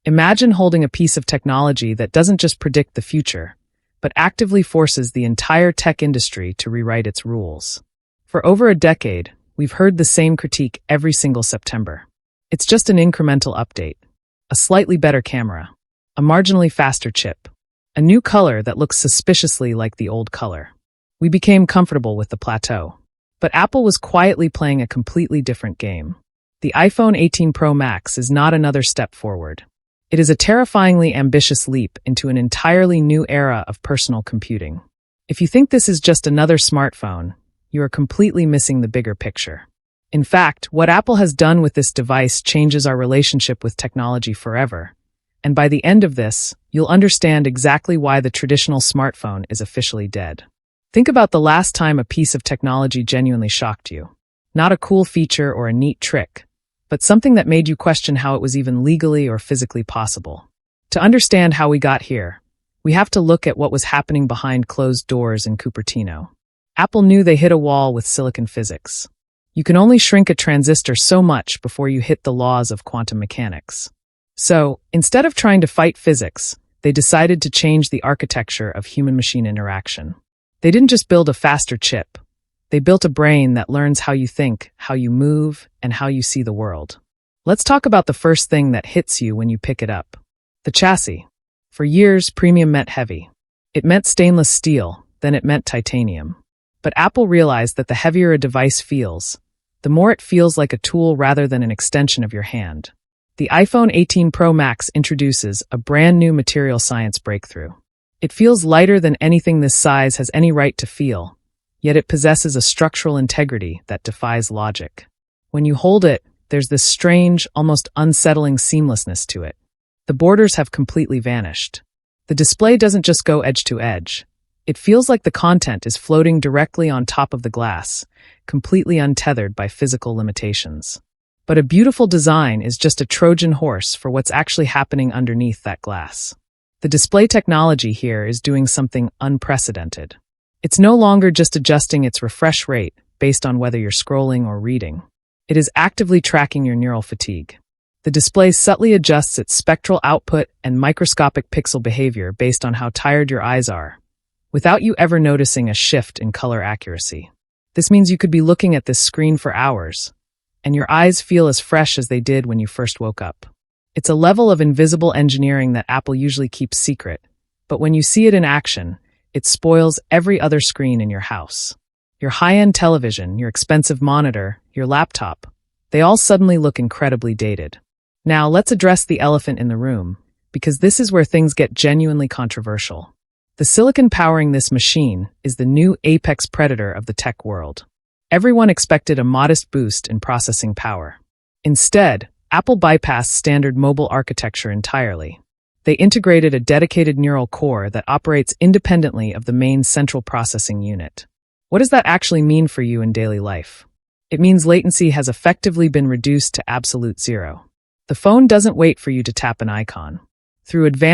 Imagine holding a piece of technology that doesn't just predict the future, but actively forces the entire tech industry to rewrite its rules. For over a decade, we've heard the same critique every single September. It's just an incremental update. A slightly better camera. A marginally faster chip. A new color that looks suspiciously like the old color. We became comfortable with the plateau. But Apple was quietly playing a completely different game. The iPhone 18 Pro Max is not another step forward. It is a terrifyingly ambitious leap into an entirely new era of personal computing. If you think this is just another smartphone, you are completely missing the bigger picture. In fact, what Apple has done with this device changes our relationship with technology forever. And by the end of this, you'll understand exactly why the traditional smartphone is officially dead. Think about the last time a piece of technology genuinely shocked you. Not a cool feature or a neat trick, but something that made you question how it was even legally or physically possible. To understand how we got here, we have to look at what was happening behind closed doors in Cupertino. Apple knew they hit a wall with silicon physics. You can only shrink a transistor so much before you hit the laws of quantum mechanics. So, instead of trying to fight physics, they decided to change the architecture of human-machine interaction. They didn't just build a faster chip. They built a brain that learns how you think, how you move, and how you see the world. Let's talk about the first thing that hits you when you pick it up. The chassis. For years, premium meant heavy. It meant stainless steel, then it meant titanium. But Apple realized that the heavier a device feels, the more it feels like a tool rather than an extension of your hand. The iPhone 18 Pro Max introduces a brand new material science breakthrough. It feels lighter than anything this size has any right to feel, yet it possesses a structural integrity that defies logic. When you hold it, there's this strange, almost unsettling seamlessness to it. The borders have completely vanished. The display doesn't just go edge to edge. It feels like the content is floating directly on top of the glass, completely untethered by physical limitations. But a beautiful design is just a Trojan horse for what's actually happening underneath that glass. The display technology here is doing something unprecedented. It's no longer just adjusting its refresh rate based on whether you're scrolling or reading. It is actively tracking your neural fatigue. The display subtly adjusts its spectral output and microscopic pixel behavior based on how tired your eyes are, without you ever noticing a shift in color accuracy. This means you could be looking at this screen for hours, and your eyes feel as fresh as they did when you first woke up. It's a level of invisible engineering that Apple usually keeps secret, but when you see it in action, it spoils every other screen in your house. Your high-end television, your expensive monitor, your laptop, they all suddenly look incredibly dated. Now, let's address the elephant in the room, because this is where things get genuinely controversial. The silicon powering this machine is the new apex predator of the tech world. Everyone expected a modest boost in processing power. Instead, Apple bypassed standard mobile architecture entirely. They integrated a dedicated neural core that operates independently of the main central processing unit. What does that actually mean for you in daily life? It means latency has effectively been reduced to absolute zero. The phone doesn't wait for you to tap an icon. Through advanced